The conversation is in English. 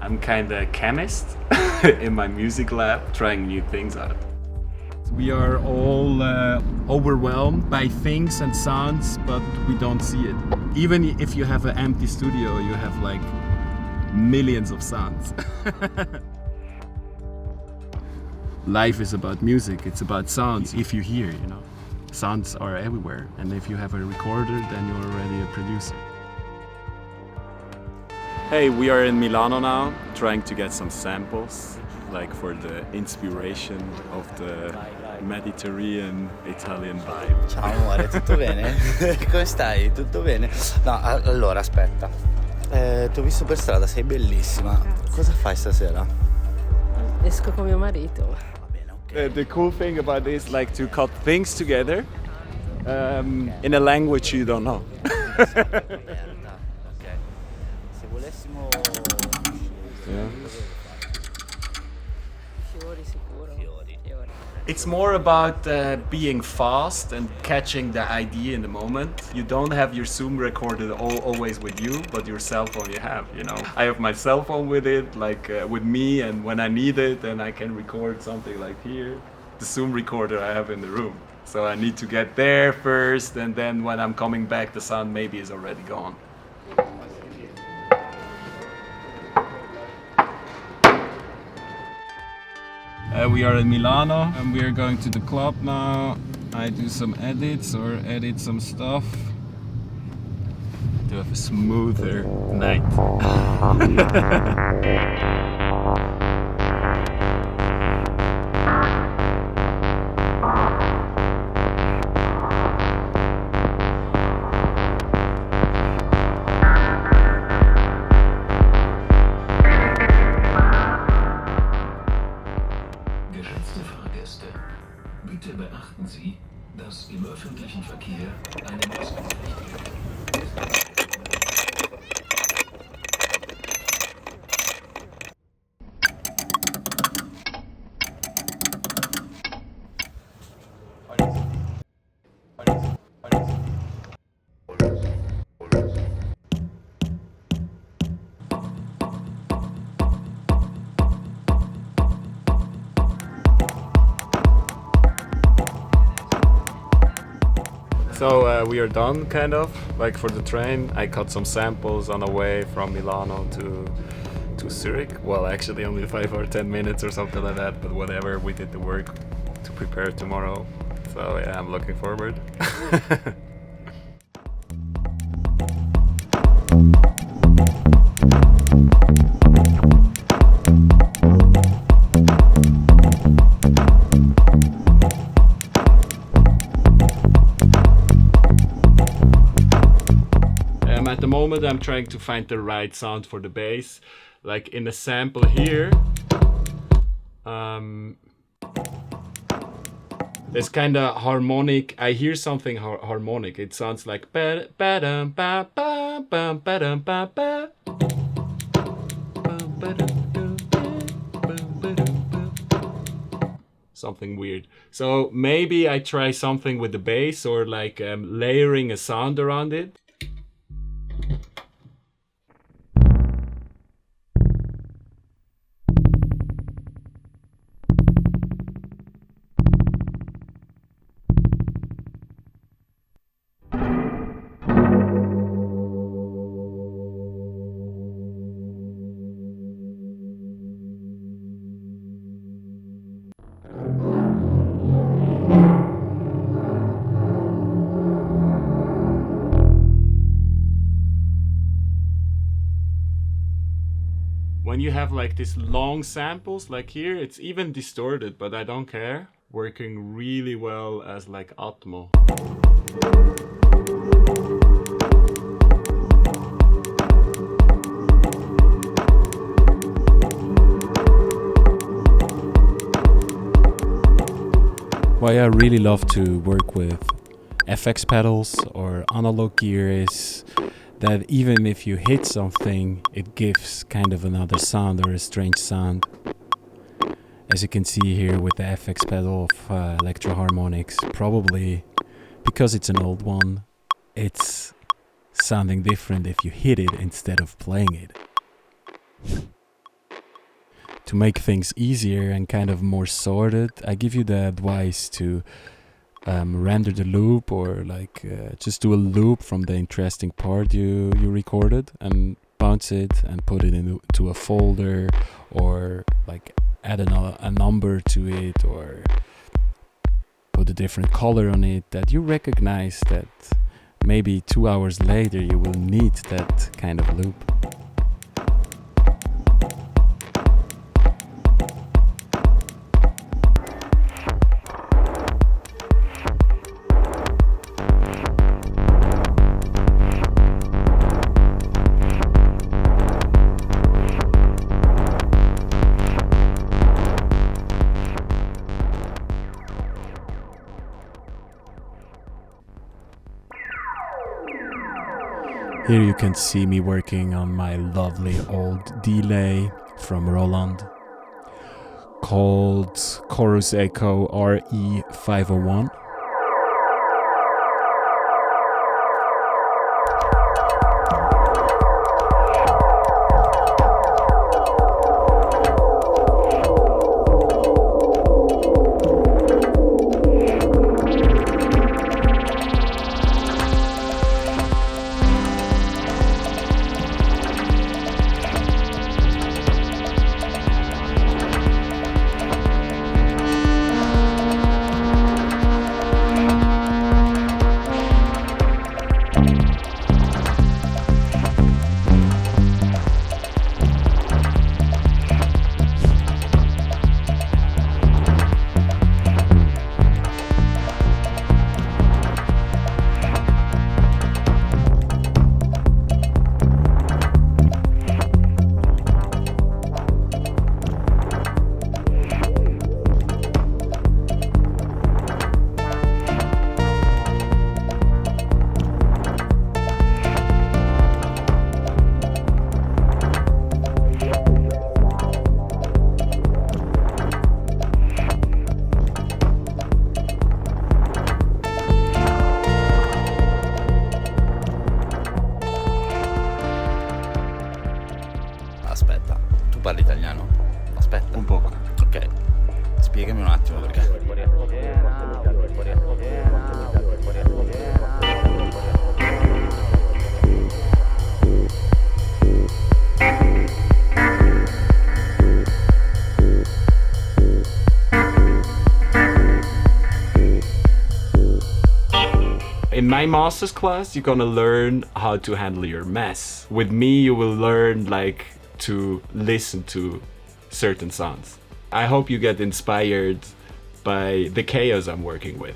I'm kind of chemist in my music lab, trying new things out. We are all overwhelmed by things and sounds, but we don't see it. Even if you have an empty studio, you have like millions of sounds. Life is about music, it's about sounds. If you hear, you know, sounds are everywhere. And if you have a recorder, then you're already a producer. Hey, we are in Milano now, trying to get some samples, like for the inspiration of the Mediterranean Italian vibe. Ciao amore, tutto bene? Come stai? Tutto bene? No, allora aspetta. Ti ho visto per strada, sei bellissima. Cosa fai stasera? Esco con mio marito. Va bene, ok. The cool thing about this is like to cut things together in a language you don't know. Ok. Se volessimo... Yeah. Fiori sicuro. Fiori. It's more about being fast and catching the idea in the moment. You don't have your Zoom recorder always with you, but your cell phone you have, you know. I have my cell phone with it, like with me, and when I need it, then I can record something like here. The Zoom recorder I have in the room. So I need to get there first, and then when I'm coming back, the sound maybe is already gone. We are in Milano and we are going to the club now. I do some edits or edit some stuff to have a smoother night. Geschätzte Fahrgäste, bitte beachten Sie, dass im öffentlichen Verkehr eine Maskenpflicht gilt. So we are done, kind of, like for the train. I cut some samples on the way from Milano to Zurich. Well, actually only 5 or 10 minutes or something like that, but whatever, we did the work to prepare tomorrow. So yeah, I'm looking forward. At the moment I'm trying to find the right sound for the bass. Like in the sample here, there's kind of harmonic. I hear something harmonic. It sounds like something weird. So maybe I try something with the bass or like layering a sound around it. When you have like these long samples like here, it's even distorted, but I don't care. Working really well as like Atmo. Why I really love to work with FX pedals or analog gear is that even if you hit something, it gives kind of another sound or a strange sound. As you can see here with the FX pedal of Electro Harmonics, probably because it's an old one, it's sounding different if you hit it instead of playing it. to make things easier and kind of more sorted, I give you the advice to render the loop, or like just do a loop from the interesting part you recorded and bounce it and put it into a folder, or like add a number to it, or put a different color on it that you recognize that maybe 2 hours later you will need that kind of loop. Here you can see me working on my lovely old delay from Roland called Chorus Echo RE501. Aspetta, tu parli italiano? Aspetta. Un poco. Ok, spiegami un attimo perché. In my master's class, you're gonna learn how to handle your mess. With me, you will learn like to listen to certain sounds. I hope you get inspired by the chaos I'm working with.